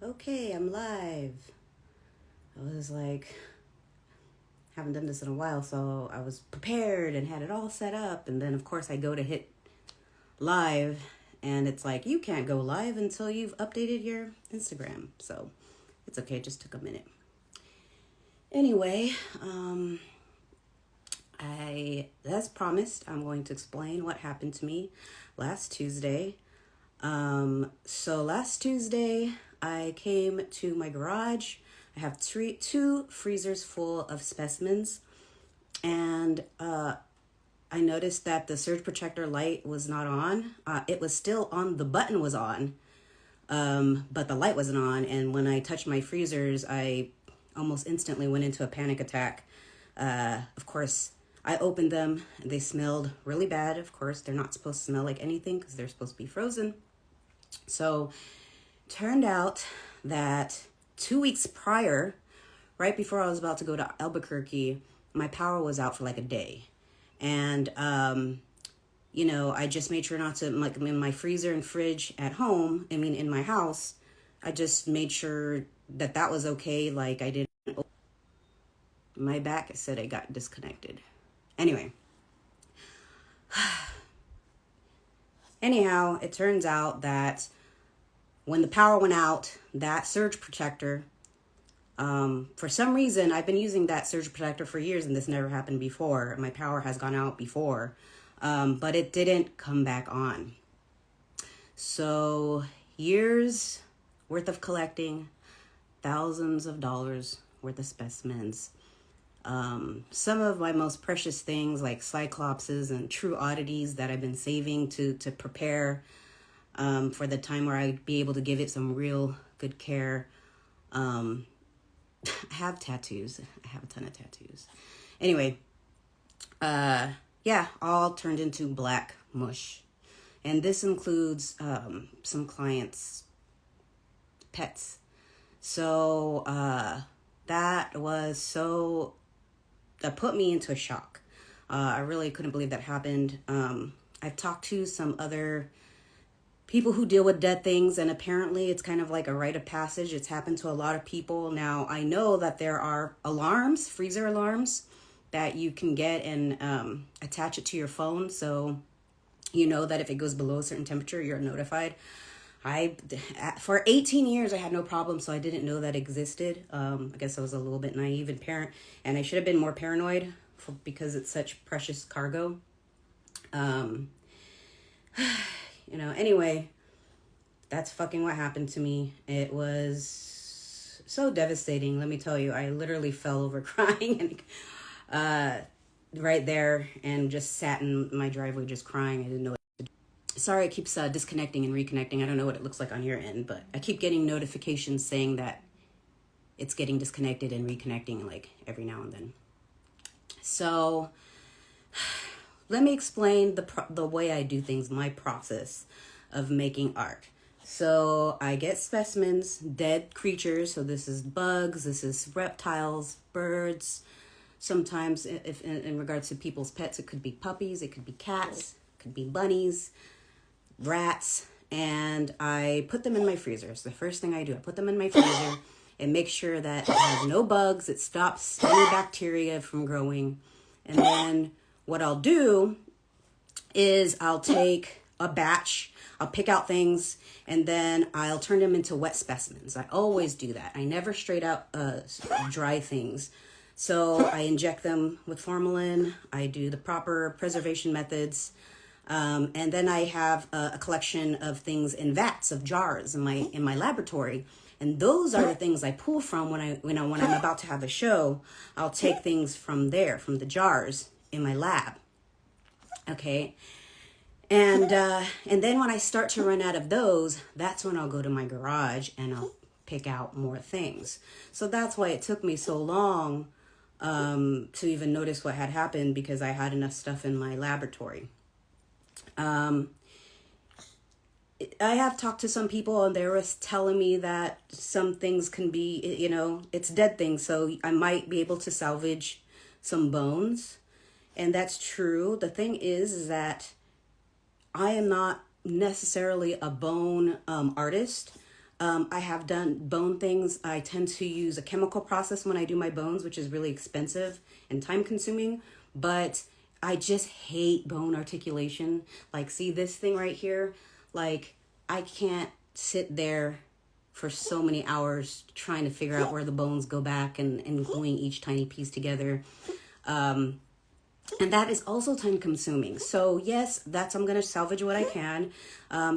Okay, I'm live. I was like, haven't done this in a while, so I was prepared and had it all set up. And then, of course, I go to hit live, and it's like, you can't go live until you've updated your Instagram. So it's okay, it just took a minute. Anyway, as promised, I'm going to explain what happened to me last Tuesday. So last Tuesday, I came to my garage. I have two freezers full of specimens, and I noticed that the surge protector light was not on. It was still on, the button was on, but the light wasn't on. And when I touched my freezers, I almost instantly went into a panic attack. Of course, I opened them, and they smelled really bad. Of course, they're not supposed to smell like anything because they're supposed to be frozen. So turned out that 2 weeks prior, right before I was about to go to Albuquerque, my power was out for like a day. And, I just made sure not to, like in my freezer and fridge at home, in my house, I just made sure that was okay. Like I didn't, my back said I got disconnected. Anyway. Anyhow, it turns out that when the power went out, that surge protector, for some reason, I've been using that surge protector for years and this never happened before. My power has gone out before, but it didn't come back on. So years worth of collecting, thousands of dollars worth of specimens. Some of my most precious things like cyclopses and true oddities that I've been saving to prepare for the time where I'd be able to give it some real good care. I have tattoos. I have a ton of tattoos. Anyway, all turned into black mush. And this includes some clients' pets. So that put me into a shock. I really couldn't believe that happened. I've talked to some other people who deal with dead things, and apparently it's kind of like a rite of passage. It's happened to a lot of people. Now, I know that there are alarms, freezer alarms, that you can get and attach it to your phone, so you know that if it goes below a certain temperature, you're notified. For 18 years, I had no problem, so I didn't know that existed. I guess I was a little bit naive and I should have been more paranoid because it's such precious cargo. Anyway, that's fucking what happened to me. It was so devastating. Let me tell you, I literally fell over crying and right there and just sat in my driveway just crying. I didn't know what to do. Sorry, it keeps disconnecting and reconnecting. I don't know what it looks like on your end, but I keep getting notifications saying that it's getting disconnected and reconnecting like every now and then. So let me explain the way I do things, my process of making art. So I get specimens, dead creatures. So this is bugs, this is reptiles, birds. Sometimes if in regards to people's pets, it could be puppies, it could be cats, it could be bunnies, rats. And I put them in my freezers. The first thing I do, I put them in my freezer and make sure that it has no bugs. It stops any bacteria from growing. And then what I'll do is I'll take a batch, I'll pick out things, and then I'll turn them into wet specimens. I always do that. I never straight out dry things. So I inject them with formalin. I do the proper preservation methods. And then I have a collection of things in vats of jars in my laboratory. And those are the things I pull from when I'm about to have a show. I'll take things from there, from the jars in my lab. Okay. And then when I start to run out of those, that's when I'll go to my garage and I'll pick out more things. So that's why it took me so long to even notice what had happened, because I had enough stuff in my laboratory. I have talked to some people and they were telling me that some things can be, it's dead things. So I might be able to salvage some bones. And that's true. The thing is that I am not necessarily a bone artist. I have done bone things. I tend to use a chemical process when I do my bones, which is really expensive and time consuming, but I just hate bone articulation. Like, see this thing right here? Like, I can't sit there for so many hours trying to figure out where the bones go back and gluing each tiny piece together. And that is also time consuming. So yes, I'm going to salvage what I can.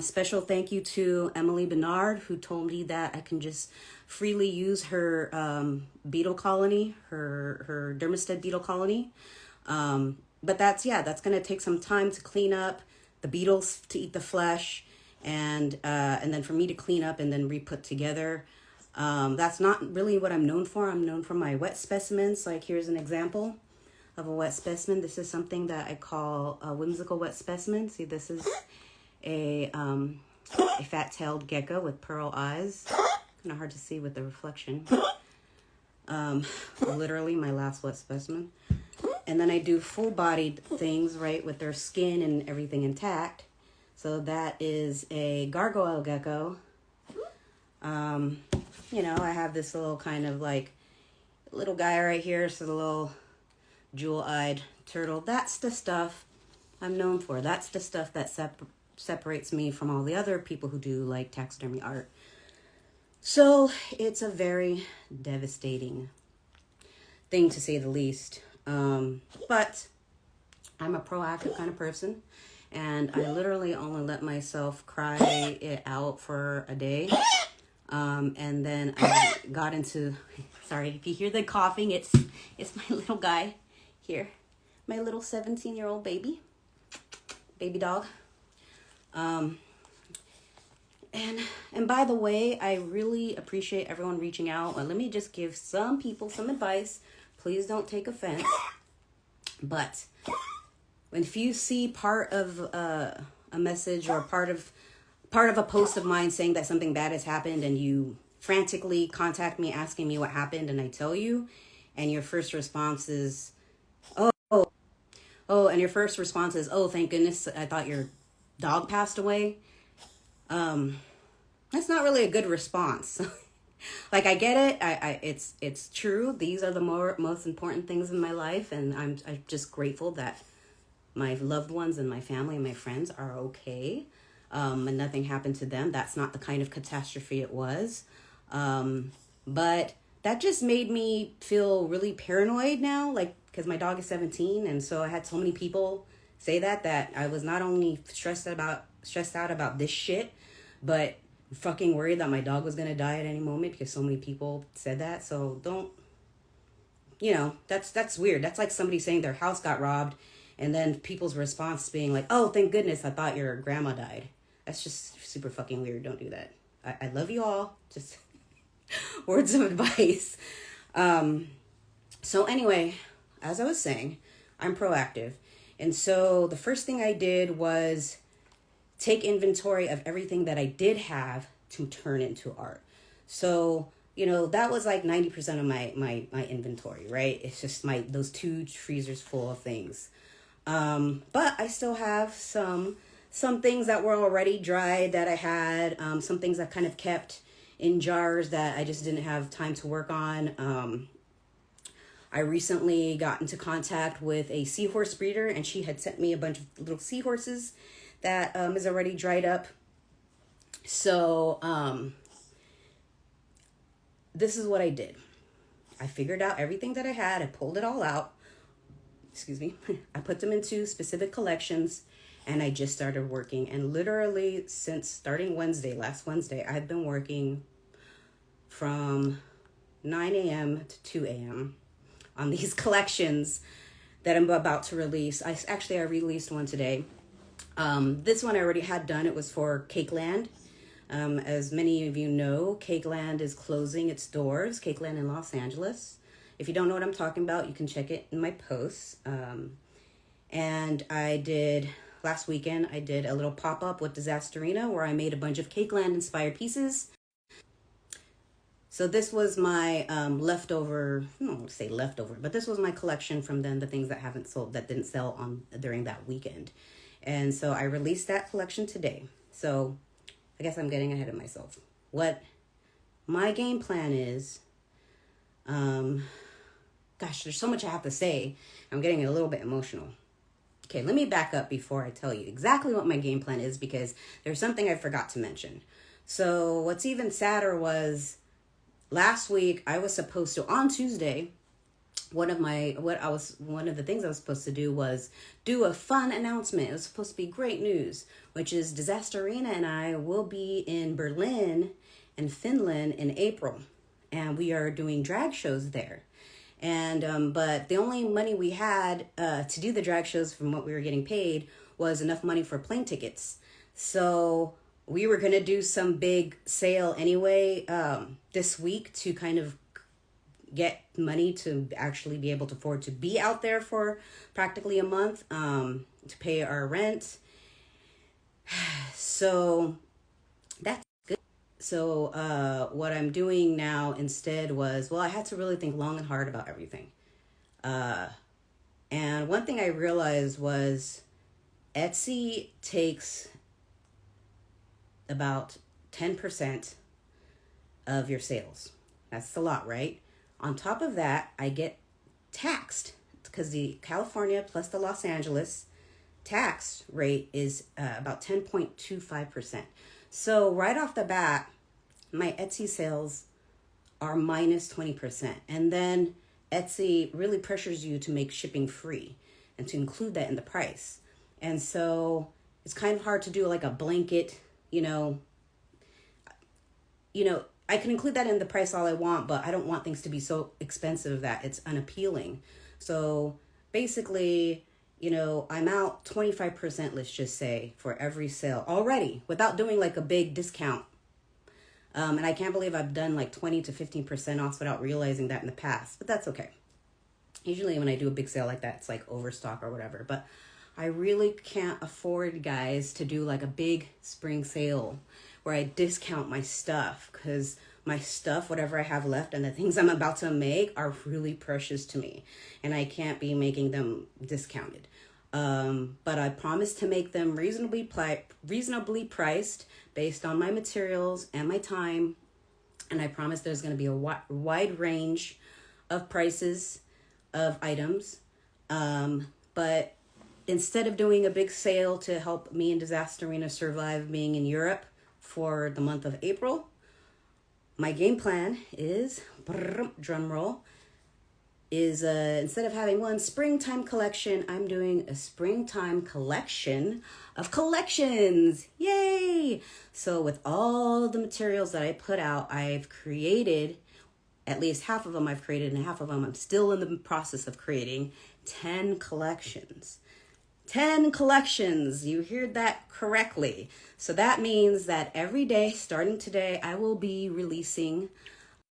Special thank you to Emily Bernard, who told me that I can just freely use her beetle colony, her dermestid beetle colony. But that's going to take some time to clean up the beetles, to eat the flesh, and then for me to clean up and then re-put together. That's not really what I'm known for. I'm known for my wet specimens. Like, here's an example of a wet specimen. This is something that I call a whimsical wet specimen. See, this is a fat-tailed gecko with pearl eyes. Kind of hard to see with the reflection. Literally my last wet specimen. And then I do full-bodied things, right, with their skin and everything intact. So that is a gargoyle gecko. I have this little kind of like little guy right here. So the little jewel-eyed turtle. That's the stuff I'm known for. That's the stuff that separates me from all the other people who do like taxidermy art. So it's a very devastating thing, to say the least. But I'm a proactive kind of person, and I literally only let myself cry it out for a day. And then I got into, sorry if you hear the coughing, it's my little guy here, my little 17-year-old baby dog. And by the way, I really appreciate everyone reaching out. Let me just give some people some advice. Please don't take offense. But if you see part of a message or part of a post of mine saying that something bad has happened, and you frantically contact me asking me what happened, and I tell you, and your first response is, oh, thank goodness, I thought your dog passed away. That's not really a good response. Like, I get it. It's true. These are the most important things in my life, and I'm just grateful that my loved ones and my family and my friends are okay. And nothing happened to them. That's not the kind of catastrophe it was. But that just made me feel really paranoid now, like, because my dog is 17, and so I had so many people say that I was not only stressed out about this shit, but fucking worried that my dog was gonna die at any moment because so many people said that. So don't, that's weird. That's like somebody saying their house got robbed, and then people's response being like, oh, thank goodness, I thought your grandma died. That's just super fucking weird. Don't do that. I love you all. Just words of advice. So anyway, as I was saying, I'm proactive. And so the first thing I did was take inventory of everything that I did have to turn into art. So, that was like 90% of my inventory, right? It's just those two freezers full of things. But I still have some things that were already dried that I had, some things I kind of kept in jars that I just didn't have time to work on. I recently got into contact with a seahorse breeder, and she had sent me a bunch of little seahorses that is already dried up. So this is what I did. I figured out everything that I had. I pulled it all out. Excuse me. I put them into specific collections, and I just started working. And literally since starting last Wednesday, I've been working from 9 a.m. to 2 a.m. on these collections that I'm about to release. I released one today. This one I already had done. It was for Cakeland. As many of you know, Cakeland is closing its doors. Cakeland in Los Angeles. If you don't know what I'm talking about, you can check it in my posts. And last weekend, I did a little pop-up with Disasterina where I made a bunch of Cakeland inspired pieces. So this was my leftover, I don't want to say leftover, but this was my collection from then, the things that haven't sold, that didn't sell during that weekend. And so I released that collection today. So I guess I'm getting ahead of myself. what my game plan is, gosh, there's so much I have to say. I'm getting a little bit emotional. Okay, let me back up before I tell you exactly what my game plan is, because there's something I forgot to mention. So what's even sadder was last week I was supposed to, on Tuesday, one of the things I was supposed to do was do a fun announcement. It was supposed to be great news, which is Disasterina and I will be in Berlin and Finland in April, and we are doing drag shows there. And but the only money we had to do the drag shows from what we were getting paid was enough money for plane tickets. So we were gonna do some big sale anyway this week to kind of get money to actually be able to afford to be out there for practically a month, to pay our rent. So that's good. So what I'm doing now instead was, well, I had to really think long and hard about everything. And one thing I realized was Etsy takes about 10% of your sales. That's a lot, right? On top of that, I get taxed because the California plus the Los Angeles tax rate is about 10.25%. So right off the bat, my Etsy sales are minus 20%. And then Etsy really pressures you to make shipping free and to include that in the price. And so it's kind of hard to do like a blanket, you know, I can include that in the price all I want, but I don't want things to be so expensive that it's unappealing. So basically, I'm out 25%, let's just say, for every sale already without doing like a big discount. And I can't believe I've done like 20 to 15% off without realizing that in the past, but that's okay. Usually when I do a big sale like that, it's like overstock or whatever, but I really can't afford, guys, to do like a big spring sale where I discount my stuff, because my stuff, whatever I have left and the things I'm about to make, are really precious to me, and I can't be making them discounted. But I promise to make them reasonably priced based on my materials and my time, and I promise there's going to be a wide range of prices of items. But instead of doing a big sale to help me and Disasterina survive being in Europe for the month of April, my game plan is, drum roll, is instead of having one springtime collection, I'm doing a springtime collection of collections. Yay! So with all the materials that I put out, I've created, at least half of them I've created, and half of them I'm still in the process of creating, 10 collections. 10 collections. You heard that correctly. So that means that every day, starting today, I will be releasing,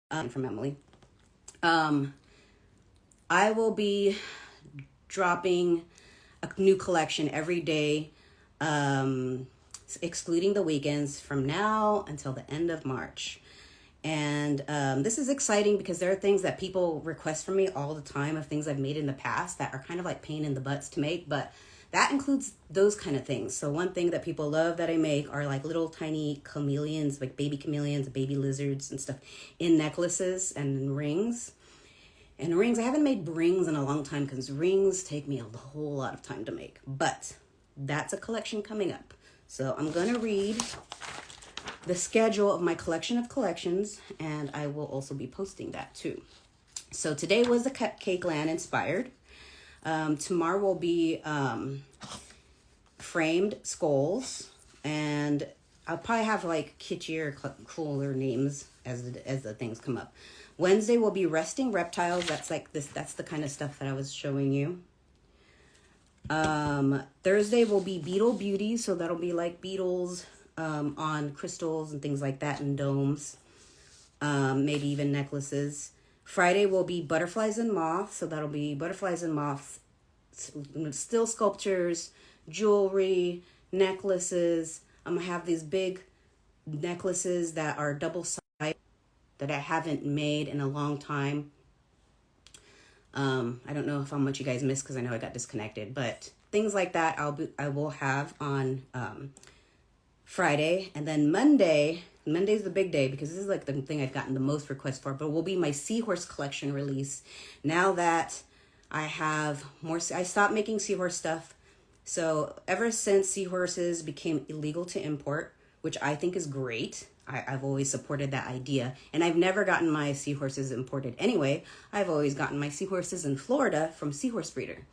from Emily, I will be dropping a new collection every day, excluding the weekends, from now until the end of March. And this is exciting because there are things that people request from me all the time of things I've made in the past that are kind of like pain in the butts to make, but that includes those kind of things. So one thing that people love that I make are like little tiny chameleons, like baby chameleons, baby lizards and stuff in necklaces and rings. And rings, I haven't made rings in a long time because rings take me a whole lot of time to make. But that's a collection coming up. So I'm going to read the schedule of my collection of collections, and I will also be posting that too. So today was the Cupcake Land inspired. Tomorrow will be framed skulls, and I'll probably have like kitschier, cooler names as the things come up. Wednesday will be resting reptiles. That's like this. That's the kind of stuff that I was showing you. Thursday will be beetle beauty, so that'll be like beetles on crystals and things like that, and domes, maybe even necklaces. Friday will be butterflies and moths, so that'll be butterflies and moths, still sculptures, jewelry, necklaces. I'm gonna have these big necklaces that are double sided that I haven't made in a long time. I don't know how much you guys missed because I know I got disconnected, but things like that I will have on Friday. And then Monday Monday's the big day because this is like the thing I've gotten the most requests for, but will be my seahorse collection release. Now that I have more, I stopped making seahorse stuff. So ever since seahorses became illegal to import, which I think is great, I've always supported that idea. And I've never gotten my seahorses imported anyway. I've always gotten my seahorses in Florida from Seahorse Breeder.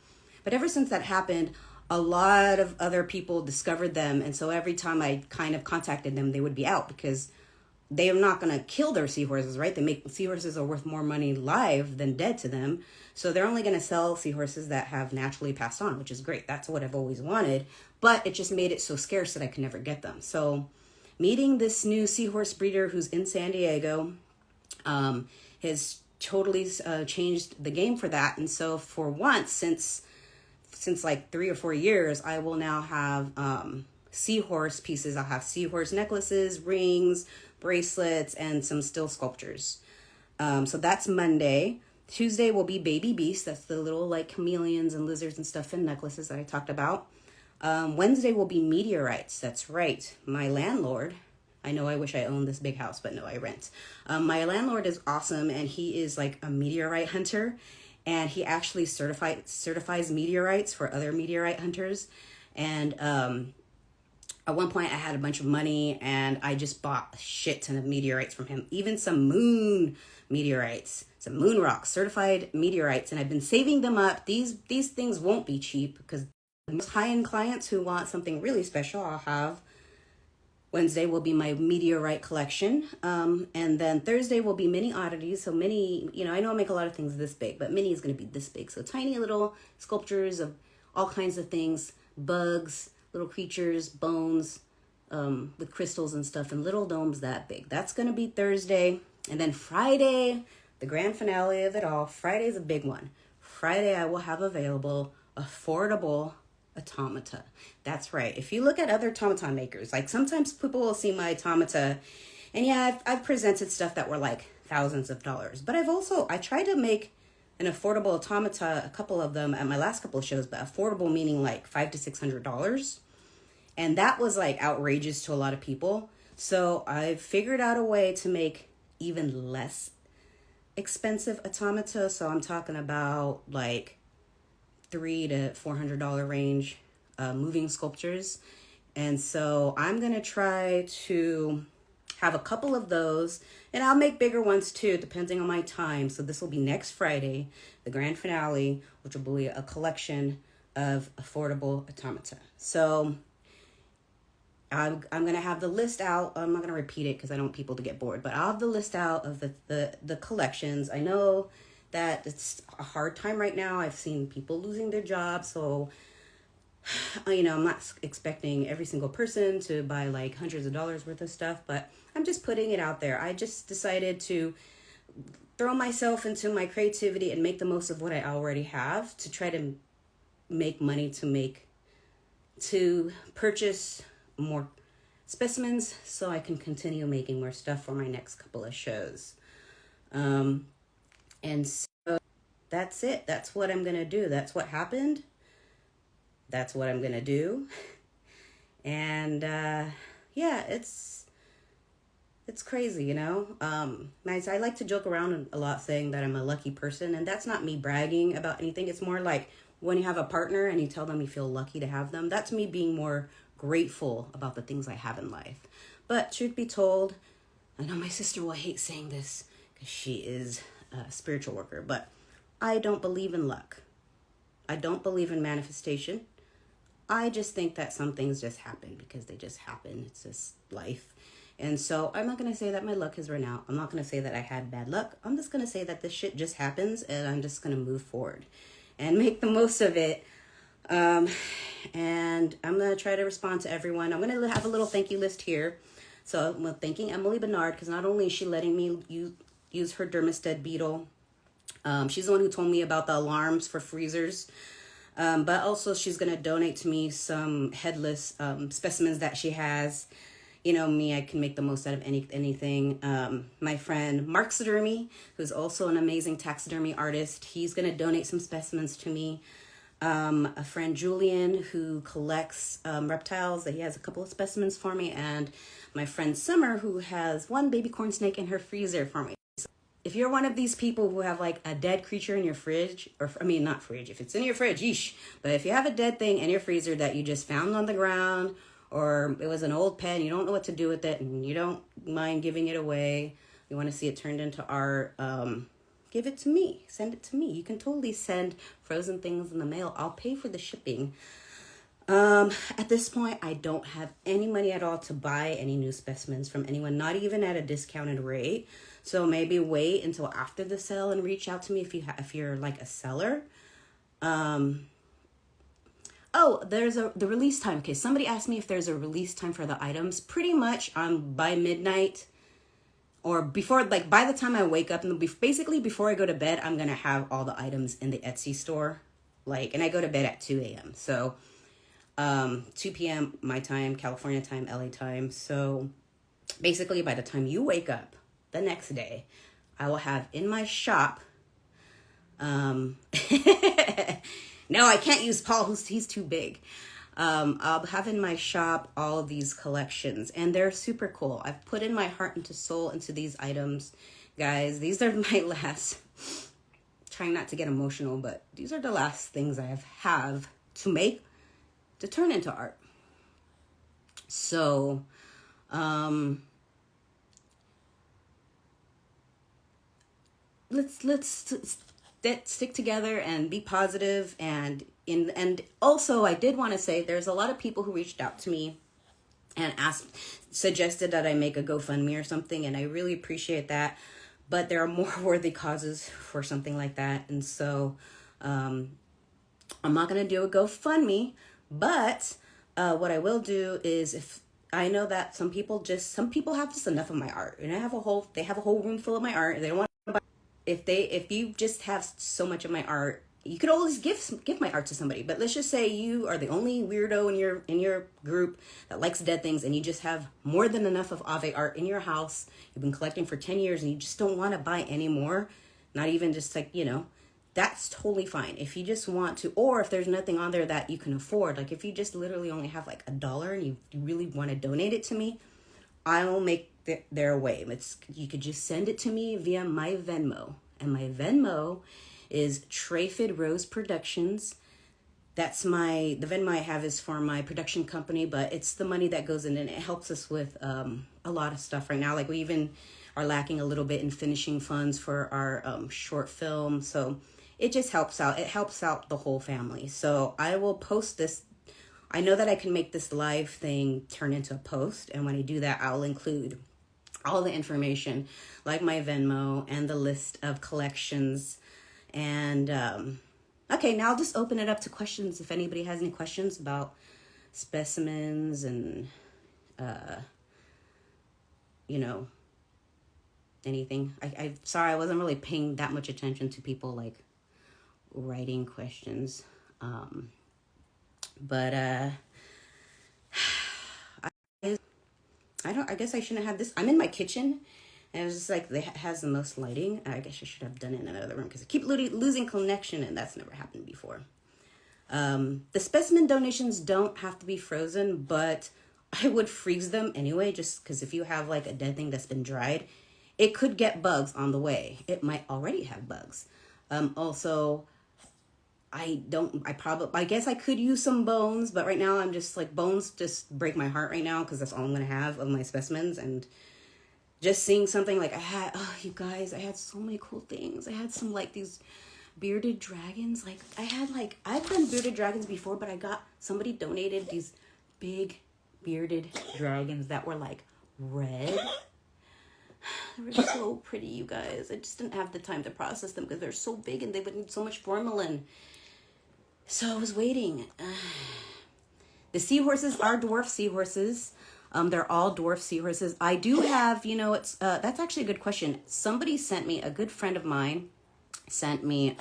But ever since that happened, a lot of other people discovered them. And so every time I kind of contacted them, they would be out because they are not going to kill their seahorses, right? Seahorses are worth more money live than dead to them. So they're only going to sell seahorses that have naturally passed on, which is great. That's what I've always wanted. But it just made it so scarce that I could never get them. So meeting this new seahorse breeder who's in San Diego has totally changed the game for that. And so for once, since like 3 or 4 years, I will now have seahorse pieces. I'll have seahorse necklaces, rings, bracelets, and some still sculptures. So that's Monday. Tuesday will be baby beasts. That's the little like chameleons and lizards and stuff and necklaces that I talked about. Wednesday will be meteorites. That's right. My landlord, I know I wish I owned this big house, but no, I rent. My landlord is awesome, and he is like a meteorite hunter, and he actually certifies meteorites for other meteorite hunters. And at one point I had a bunch of money, and I just bought a shit ton of meteorites from him, even some moon meteorites, some moon rocks, certified meteorites, and I've been saving them up. These things won't be cheap because the most high-end clients who want something really special, I'll have. Wednesday will be my meteorite collection. And then Thursday will be mini oddities. So mini, I know I make a lot of things this big, but mini is going to be this big. So tiny little sculptures of all kinds of things, bugs, little creatures, bones, with crystals and stuff, and little domes that big. That's going to be Thursday. And then Friday, the grand finale of it all. Friday's a big one. Friday, I will have available affordable automata. That's right. If you look at other automaton makers, like sometimes people will see my automata, and yeah, I've presented stuff that were like thousands of dollars, but I tried to make an affordable automata, a couple of them at my last couple of shows, but affordable meaning like $500 to $600. And that was like outrageous to a lot of people. So I figured out a way to make even less expensive automata. So I'm talking about like $300 to $400 range moving sculptures. And so I'm going to try to have a couple of those, and I'll make bigger ones too, depending on my time. So this will be next Friday, the grand finale, which will be a collection of affordable automata. So I'm going to have the list out. I'm not going to repeat it because I don't want people to get bored, but I'll have the list out of the collections. I know that it's a hard time right now. I've seen people losing their jobs. So, I'm not expecting every single person to buy like hundreds of dollars worth of stuff, but I'm just putting it out there. I just decided to throw myself into my creativity and make the most of what I already have to try to make money to purchase more specimens so I can continue making more stuff for my next couple of shows. And so that's it. That's what I'm going to do. That's what happened. That's what I'm going to do. And yeah, it's crazy, I like to joke around a lot saying that I'm a lucky person, and that's not me bragging about anything. It's more like when you have a partner and you tell them you feel lucky to have them. That's me being more grateful about the things I have in life. But truth be told, I know my sister will hate saying this because she is a spiritual worker, but I don't believe in luck. I don't believe in manifestation. I just think that some things just happen because they just happen. It's just life. And so I'm not going to say that my luck has run out. I'm not going to say that I had bad luck. I'm just going to say that this shit just happens, and I'm just going to move forward and make the most of it. And I'm going to try to respond to everyone. I'm going to have a little thank you list here. So I'm thanking Emily Bernard because not only is she letting me use her Dermisted beetle, she's the one who told me about the alarms for freezers. But also she's going to donate to me some headless specimens that she has. Me, I can make the most out of anything. My friend Marxidermy, who's also an amazing taxidermy artist, he's going to donate some specimens to me. A friend Julian who collects reptiles, that he has a couple of specimens for me, and my friend Summer who has one baby corn snake in her freezer for me. So if you're one of these people who have like a dead creature in your fridge, or I mean not fridge, if it's in your fridge, yeesh, but if you have a dead thing in your freezer that you just found on the ground, or it was an old pet and you don't know what to do with it and you don't mind giving it away, you want to see it turned into art, give it to me. Send it to me. You can totally send frozen things in the mail. I'll pay for the shipping. At this point, I don't have any money at all to buy any new specimens from anyone, not even at a discounted rate. So maybe wait until after the sale and reach out to me if you're like a seller. Oh, there's the release time. Okay, somebody asked me if there's a release time for the items. Pretty much by midnight or before, like by the time I wake up, and basically before I go to bed, I'm going to have all the items in the Etsy store. And I go to bed at 2 a.m. So 2 p.m. my time, California time, LA time. So basically by the time you wake up the next day, I will have in my shop, no, I can't use Paul. He's too big. I'll have in my shop all of these collections, and they're super cool. I've put in my heart and soul into these items, guys. These are my last, trying not to get emotional, but these are the last things I have to make to turn into art. So, let's stick together and be positive. And also I did want to say there's a lot of people who reached out to me and suggested that I make a GoFundMe or something, and I really appreciate that, but there are more worthy causes for something like that. And so I'm not going to do a GoFundMe, but what I will do is, if I know that some people have just enough of my art, and they have a whole room full of my art, and they don't want to buy. If you just have so much of my art, you could always give my art to somebody. But let's just say you are the only weirdo in your group that likes dead things, and you just have more than enough of Ave art in your house. You've been collecting for 10 years and you just don't want to buy any more. Not even just that's totally fine. If you just want to, or if there's nothing on there that you can afford, like if you just literally only have like $1 and you really want to donate it to me, I will make their way. You could just send it to me via my Venmo, and my Venmo is Trayfid Rose Productions. That's the Venmo I have is for my production company, but it's the money that goes in and it helps us with a lot of stuff right now. Like we even are lacking a little bit in finishing funds for our short film, so it just helps out. It helps out the whole family. So I will post this. I know that I can make this live thing turn into a post, and when I do that, I'll include all the information, like my Venmo and the list of collections. And okay, now I'll just open it up to questions. If anybody has any questions about specimens and anything. I'm sorry, I wasn't really paying that much attention to people like writing questions. But I guess I shouldn't have this. I'm in my kitchen, and it's just like it has the most lighting. I guess I should have done it in another room because I keep losing connection, and that's never happened before. The specimen donations don't have to be frozen, but I would freeze them anyway, just because if you have like a dead thing that's been dried, it could get bugs on the way. It might already have bugs. Also, I guess I could use some bones, but right now I'm just like, bones just break my heart right now because that's all I'm going to have of my specimens. And just seeing something like you guys, I had so many cool things. I had some like these bearded dragons. Like I've done bearded dragons before, but somebody donated these big bearded dragons that were like red. They were so pretty, you guys. I just didn't have the time to process them because they're so big and they would need so much formalin. So I was waiting. The seahorses are dwarf seahorses. They're all dwarf seahorses. I do have, that's actually a good question. Somebody sent me, a good friend of mine sent me,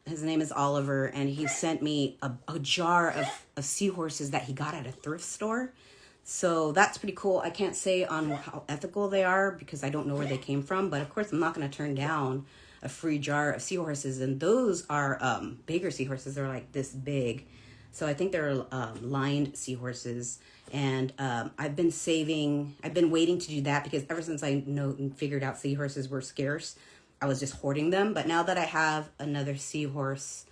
his name is Oliver, and he sent me a jar of seahorses that he got at a thrift store. So that's pretty cool. I can't say on how ethical they are because I don't know where they came from, but of course I'm not going to turn down a free jar of seahorses, and those are bigger seahorses. They're like this big. So I think they're lined seahorses. And I've been waiting to do that because ever since I figured out seahorses were scarce, I was just hoarding them. But now that I have another seahorse,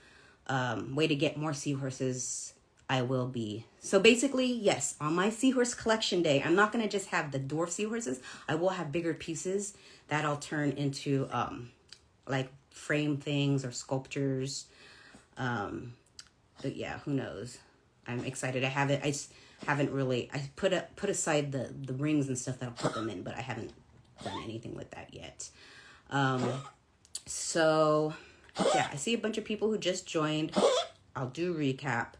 way to get more seahorses, I will be. So basically, yes, on my seahorse collection day, I'm not going to just have the dwarf seahorses. I will have bigger pieces that I'll turn into like frame things or sculptures. But yeah, who knows? I'm excited. I have it. I just haven't really. I put aside the rings and stuff that I'll put them in, but I haven't done anything with that yet. So yeah, I see a bunch of people who just joined. I'll do recap.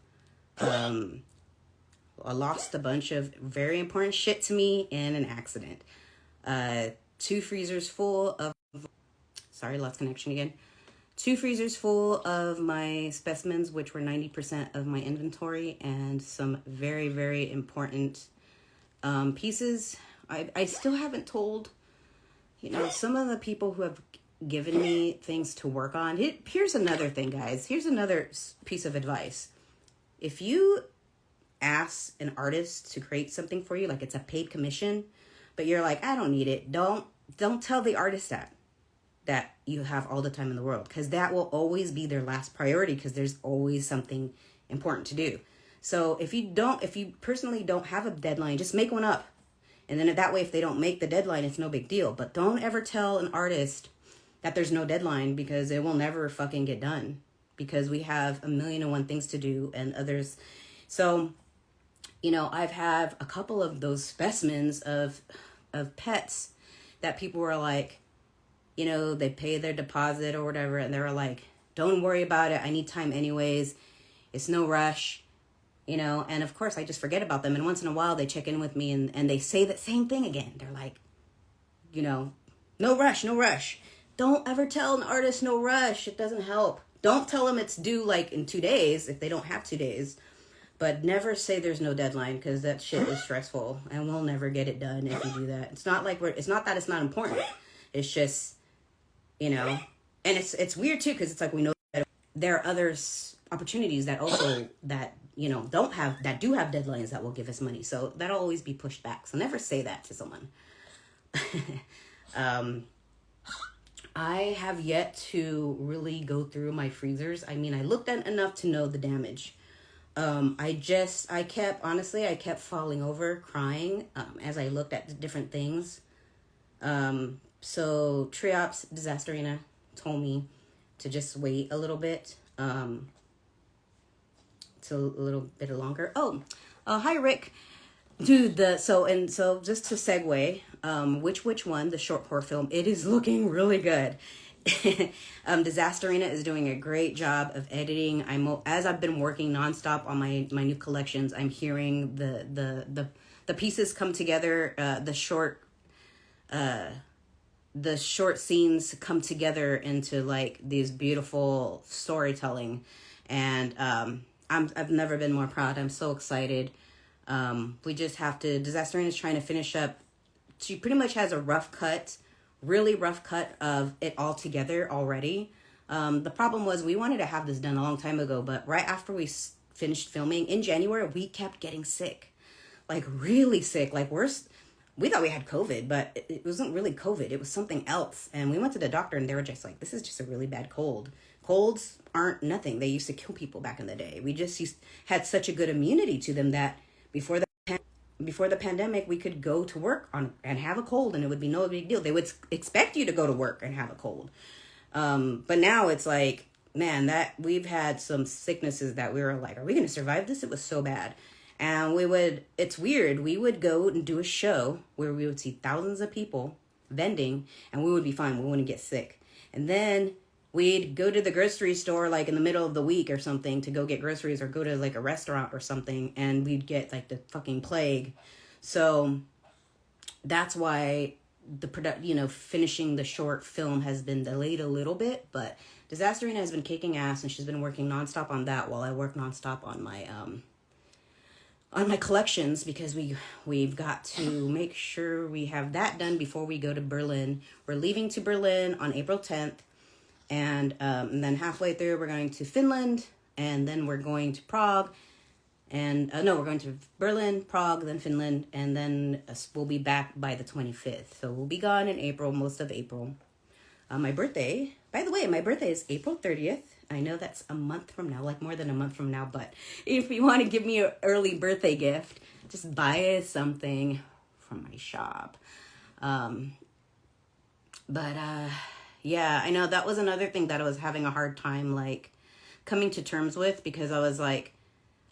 I lost a bunch of very important shit to me in an accident. 2 freezers full of. Sorry, lost connection again. 2 freezers full of my specimens, which were 90% of my inventory, and some very, very important pieces. I still haven't told, some of the people who have given me things to work on. Here's another thing, guys. Here's another piece of advice. If you ask an artist to create something for you, like it's a paid commission, but you're like, I don't need it. Don't tell the artist that you have all the time in the world, because that will always be their last priority, because there's always something important to do. So if you personally don't have a deadline, just make one up. And then that way, if they don't make the deadline, it's no big deal. But don't ever tell an artist that there's no deadline, because it will never fucking get done, because we have 1,000,001 things to do and others. So, I've had a couple of those specimens of pets that people were like, they pay their deposit or whatever, and they were like, don't worry about it. I need time anyways. It's no rush, and of course I just forget about them. And once in a while they check in with me and they say that same thing again. They're like, no rush, no rush. Don't ever tell an artist no rush. It doesn't help. Don't tell them it's due like in 2 days if they don't have 2 days. But never say there's no deadline, because that shit is stressful and we'll never get it done if you do that. It's not that it's not important. It's just, and it's weird too, because it's like we know that there are other opportunities that also that do have deadlines that will give us money. So that'll always be pushed back. So never say that to someone. I have yet to really go through my freezers. I mean, I looked at enough to know the damage. I kept falling over, crying, as I looked at the different things. So Triops Disaster Arena told me to just wait a little bit, to a little bit longer. Hi Rick. Dude, so just to segue, which one, the short horror film, it is looking really good. Disaster Arena is doing a great job of editing. As I've been working nonstop on my new collections, I'm hearing the pieces come together, the short scenes come together into like these beautiful storytelling, and I've never been more proud. I'm so excited. We just have to. Disaster Arena is trying to finish up. She pretty much has a really rough cut of it all together already. The problem was we wanted to have this done a long time ago, but right after we finished filming in January, we kept getting sick, like really sick. Like we thought we had COVID, but it wasn't really COVID. It was something else. And we went to the doctor and they were just like, this is just a really bad cold. Colds aren't nothing. They used to kill people back in the day. We just had such a good immunity to them that before the pandemic, we could go to work and have a cold and it would be no big deal. They would expect you to go to work and have a cold. But now it's like, man, that we've had some sicknesses that we were like, are we going to survive this? It was so bad. And it's weird. We would go and do a show where we would see thousands of people vending and we would be fine. We wouldn't get sick. And then we'd go to the grocery store like in the middle of the week or something to go get groceries, or go to like a restaurant or something, and we'd get like the fucking plague. So that's why finishing the short film has been delayed a little bit, but Disaster Arena has been kicking ass and she's been working nonstop on that while I work nonstop on my collections, because we've got to make sure we have that done before we go to Berlin. We're leaving to Berlin on April 10th. And then halfway through, we're going to Finland, and then we're going to Prague. And no, we're going to Berlin, Prague, then Finland, and then we'll be back by the 25th. So we'll be gone in April, most of April. My birthday, by the way, my birthday is April 30th. I know that's a month from now, like more than a month from now. But if you want to give me an early birthday gift, just buy something from my shop. Yeah, I know that was another thing that I was having a hard time, like, coming to terms with, because I was like,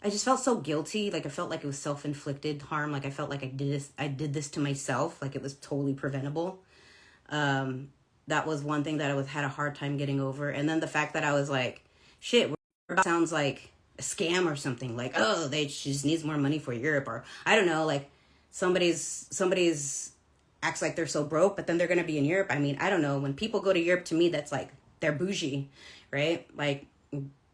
I just felt so guilty. Like, I felt like it was self-inflicted harm. Like, I felt like I did this to myself. Like, it was totally preventable. That was one thing that I had a hard time getting over. And then the fact that I was like, shit, sounds like a scam or something. Like, oh, she just needs more money for Europe. Or, I don't know, like, somebody's acts like they're so broke, but then they're going to be in Europe. I mean, I don't know. When people go to Europe, to me, that's like, they're bougie, right? Like,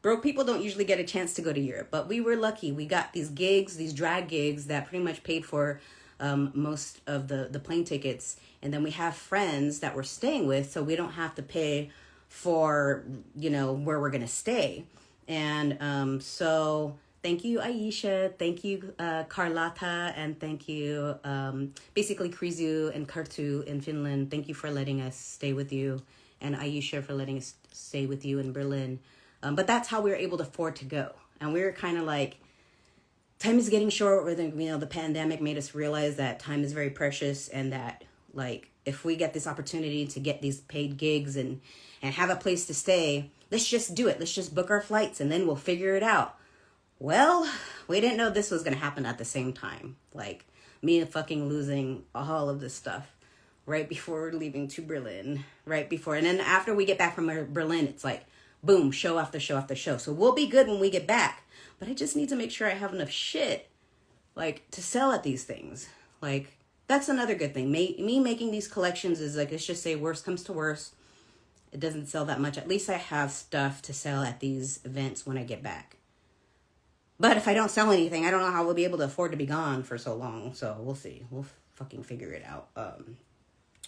broke people don't usually get a chance to go to Europe, but we were lucky. We got these gigs, these drag gigs that pretty much paid for most of the plane tickets. And then we have friends that we're staying with, so we don't have to pay for, where we're going to stay. And so thank you, Aisha. Thank you, Carlotta. And thank you, basically, Krizu and Kartu in Finland. Thank you for letting us stay with you. And Aisha for letting us stay with you in Berlin. But that's how we were able to afford to go. And we were kind of like, time is getting short. The pandemic made us realize that time is very precious, and that, like, if we get this opportunity to get these paid gigs and have a place to stay, let's just do it. Let's just book our flights, and then we'll figure it out. Well, we didn't know this was going to happen at the same time. Like, me fucking losing all of this stuff right before leaving to Berlin. Right before. And then after we get back from Berlin, it's like, boom, show after show after show. So we'll be good when we get back. But I just need to make sure I have enough shit, like, to sell at these things. Like, that's another good thing. Me making these collections is, like, let's just say worst comes to worst. It doesn't sell that much. At least I have stuff to sell at these events when I get back. But if I don't sell anything, I don't know how we'll be able to afford to be gone for so long. So we'll see. We'll fucking figure it out.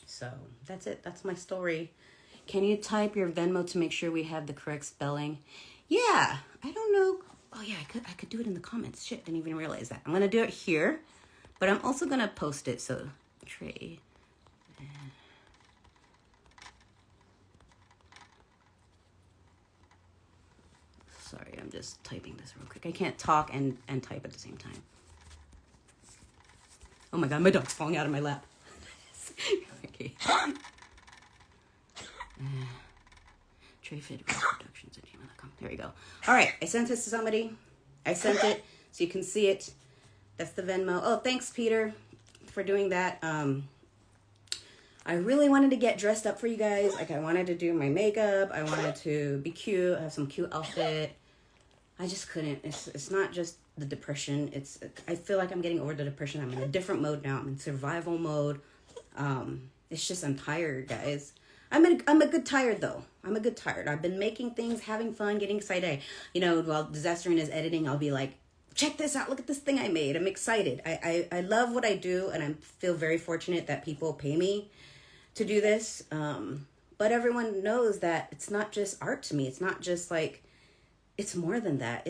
So that's it. That's my story. Can you type your Venmo to make sure we have the correct spelling? Yeah, I don't know. Oh yeah, I could do it in the comments. Shit, didn't even realize that. I'm gonna do it here, but I'm also gonna post it. So Trey. Sorry, I'm just typing this real quick. I can't talk and type at the same time. Oh my god, my dog's falling out of my lap. Okay. Trayfit Productions at gmail.com. There we go. All right, I sent this to somebody. I sent it so you can see it. That's the Venmo. Oh, thanks, Peter, for doing that. I really wanted to get dressed up for you guys. Like, I wanted to do my makeup. I wanted to be cute, have some cute outfit. I just couldn't. It's not just the depression. I feel like I'm getting over the depression. I'm in a different mode now. I'm in survival mode. It's just, I'm tired, guys. I'm a good tired, though. I'm a good tired. I've been making things, having fun, getting excited. While Disaster is editing, I'll be like, check this out. Look at this thing I made. I'm excited. I love what I do, and I feel very fortunate that people pay me to do this. But everyone knows that it's not just art to me. It's not just like, it's more than that.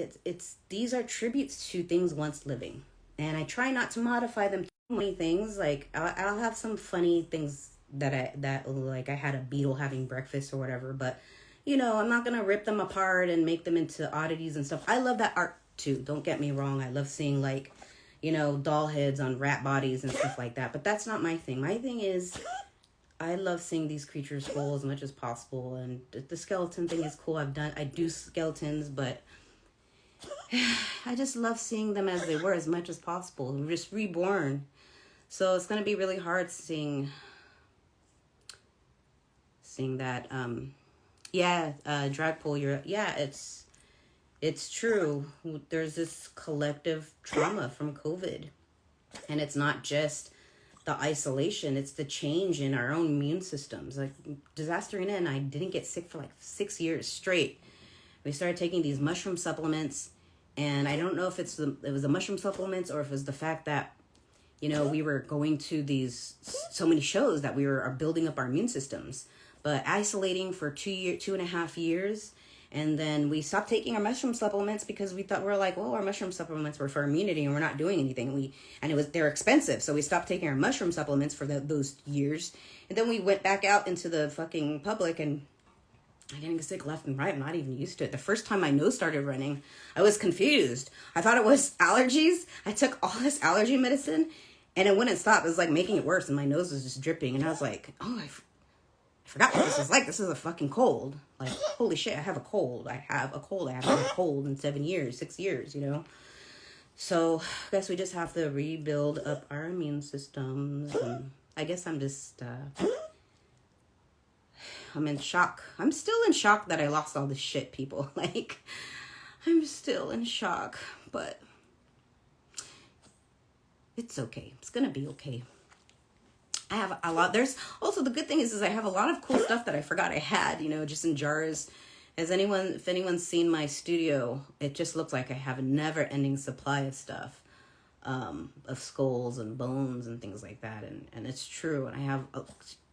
These are tributes to things once living. And I try not to modify them too many things. Like, I'll have some funny things that like I had a beetle having breakfast or whatever, but I'm not gonna rip them apart and make them into oddities and stuff. I love that art too, don't get me wrong. I love seeing, like, doll heads on rat bodies and stuff like that, but that's not my thing. My thing is, I love seeing these creatures whole as much as possible, and the skeleton thing is cool. I do skeletons, but I just love seeing them as they were as much as possible. We're just reborn, so it's gonna be really hard seeing that. Dragpool, it's true. There's this collective trauma from COVID, and it's not just the isolation, it's the change in our own immune systems. Like, Disasterina and I didn't get sick for like 6 years straight. We started taking these mushroom supplements, and I don't know if it was the mushroom supplements or if it was the fact that we were going to so many shows that we are building up our immune systems. but isolating for 2.5 years. And then we stopped taking our mushroom supplements because we thought, we're like, well, our mushroom supplements were for immunity and we're not doing anything. They're expensive. So we stopped taking our mushroom supplements for those years. And then we went back out into the fucking public and I'm getting sick left and right. I'm not even used to it. The first time my nose started running, I was confused. I thought it was allergies. I took all this allergy medicine and it wouldn't stop. It was like making it worse and my nose was just dripping. And I was like, oh, I forgot what this is like. This is a fucking cold. Like, holy shit, I have a cold. I haven't had a cold in 6 years, you know? So I guess we just have to rebuild up our immune systems. And I guess I'm just, I'm in shock. I'm still in shock that I lost all this shit, people. Like, I'm still in shock, but it's okay. It's gonna be okay. I have a lot. There's also, the good thing is I have a lot of cool stuff that I forgot I had, you know, just in jars. If anyone's seen my studio, it just looks like I have a never ending supply of stuff, of skulls and bones and things like that. And it's true. And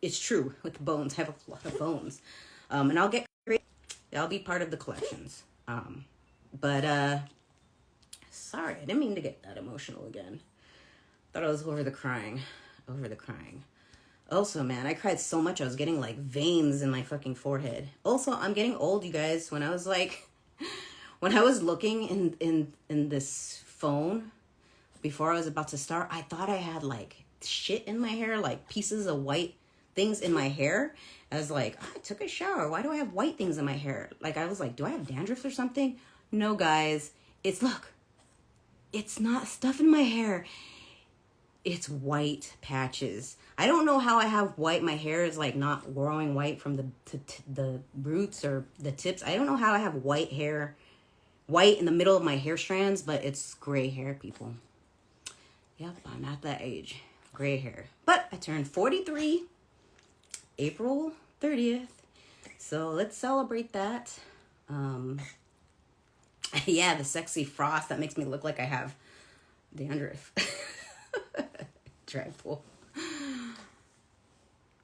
it's true with the bones. I have a lot of bones. And I'll be part of the collections. Sorry, I didn't mean to get that emotional again. Thought I was over the crying. Also, man, I cried so much I was getting like veins in my fucking forehead. Also, I'm getting old, you guys. When I was looking in this phone before I was about to start, I thought I had like shit in my hair, like pieces of white things in my hair. I was like, I took a shower. Why do I have white things in my hair? Like, I was like, do I have dandruff or something? No, guys. It's not stuff in my hair. It's white patches. I don't know how I have white. My hair is like not growing white from the roots or the tips. I don't know how I have white in the middle of my hair strands, but it's gray hair, people. Yep, I'm at that age. Gray hair. But I turned 43 April 30th. So let's celebrate that. Yeah, the sexy frost that makes me look like I have dandruff. Dreadful.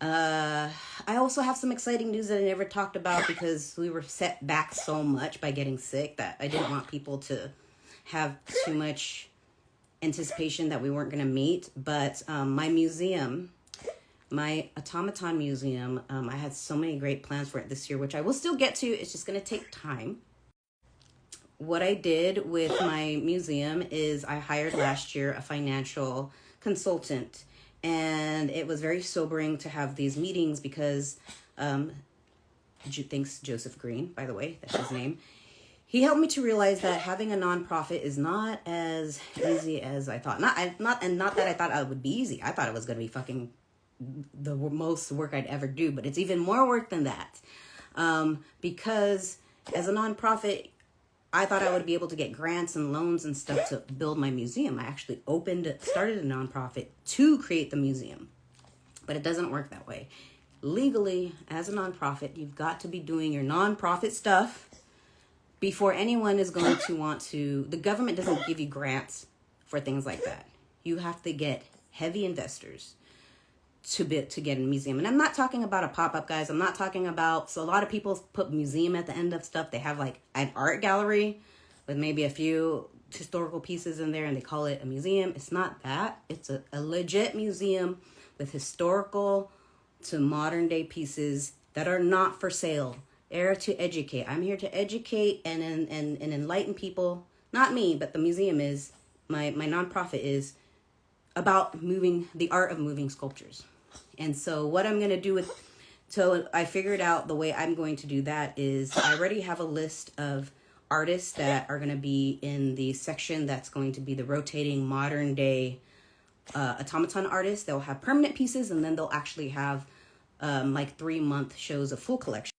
I also have some exciting news that I never talked about because we were set back so much by getting sick that I didn't want people to have too much anticipation that we weren't going to meet. But my museum, my automaton museum, I had so many great plans for it this year, which I will still get to. It's just going to take time. What I did with my museum is I hired last year a financial consultant, and it was very sobering to have these meetings because thanks Joseph Green, by the way, that's his name. He helped me to realize that having a nonprofit is not as easy as I thought. Not that I thought it would be easy. I thought it was going to be fucking the most work I'd ever do, but it's even more work than that. Because as a nonprofit, I thought I would be able to get grants and loans and stuff to build my museum. I actually started a nonprofit to create the museum, but it doesn't work that way. Legally, as a nonprofit, you've got to be doing your nonprofit stuff before anyone is going to want to. The government doesn't give you grants for things like that. You have to get heavy investors to get a museum. And I'm not talking about a pop-up, guys. I'm not talking about, so a lot of people put museum at the end of stuff. They have like an art gallery with maybe a few historical pieces in there and they call it a museum. It's not that. It's a legit museum with historical to modern day pieces that are not for sale. They're to educate. I'm here to educate and enlighten people. Not me, but the museum is, my nonprofit is about the art of moving sculptures. And so what I'm going to do so I figured out the way I'm going to do that is I already have a list of artists that are going to be in the section that's going to be the rotating modern day automaton artists. They'll have permanent pieces and then they'll actually have like 3-month shows of full collection.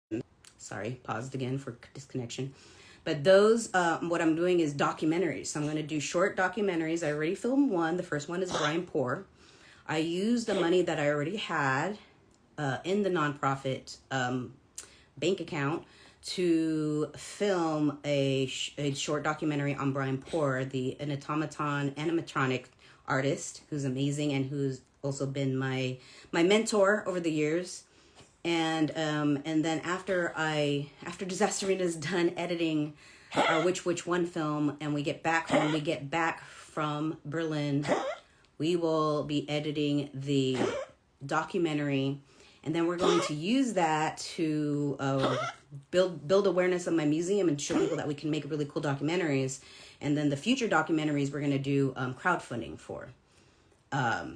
Sorry, paused again for disconnection. But those, what I'm doing is documentaries. So I'm going to do short documentaries. I already filmed one. The first one is Brian Poor. I used the money that I already had in the nonprofit bank account to film a short documentary on Brian Poor, an automaton animatronic artist who's amazing and who's also been my mentor over the years. And then after Disasterina is done editing our Which One film, and when we get back from Berlin, we will be editing the documentary, and then we're going to use that to build awareness of my museum and show people that we can make really cool documentaries. And then the future documentaries we're going to do crowdfunding for.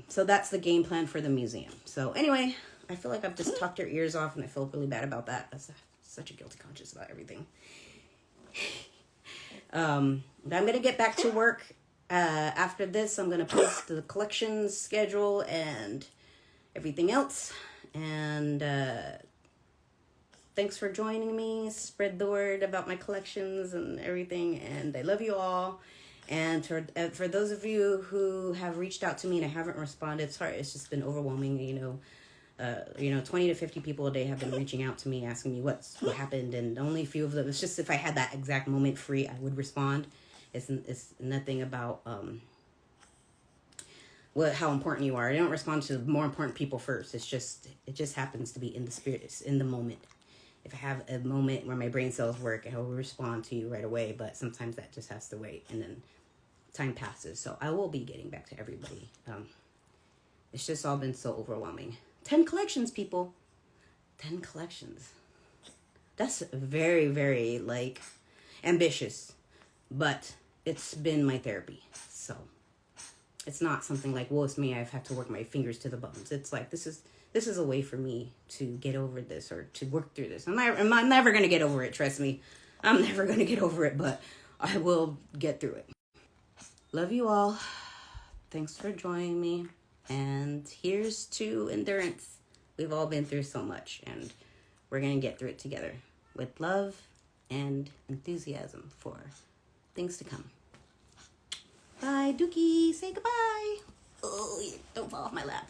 So that's the game plan for the museum. So anyway, I feel like I've just talked your ears off, and I feel really bad about that. That's such a guilty conscience about everything. But I'm going to get back to work. After this, I'm going to post the collections schedule and everything else. And thanks for joining me. Spread the word about my collections and everything. And I love you all. And for those of you who have reached out to me and I haven't responded, sorry, it's just been overwhelming. 20 to 50 people a day have been reaching out to me, asking me what happened, and only a few of them. It's just if I had that exact moment free, I would respond. It's nothing about how important you are. I don't respond to more important people first. It just happens to be in the spirit. It's in the moment. If I have a moment where my brain cells work, I will respond to you right away. But sometimes that just has to wait, and then time passes. So I will be getting back to everybody. It's just all been so overwhelming. 10 collections, people. 10 collections. That's very, very, ambitious. But it's been my therapy. So it's not something like, well, it's me. I've had to work my fingers to the bones. It's like, this is a way for me to get over this or to work through this. I'm never going to get over it. Trust me. I'm never going to get over it, but I will get through it. Love you all. Thanks for joining me. And here's to endurance. We've all been through so much, and we're going to get through it together with love and enthusiasm for things to come. Bye, Dookie. Say goodbye. Oh, don't fall off my lap.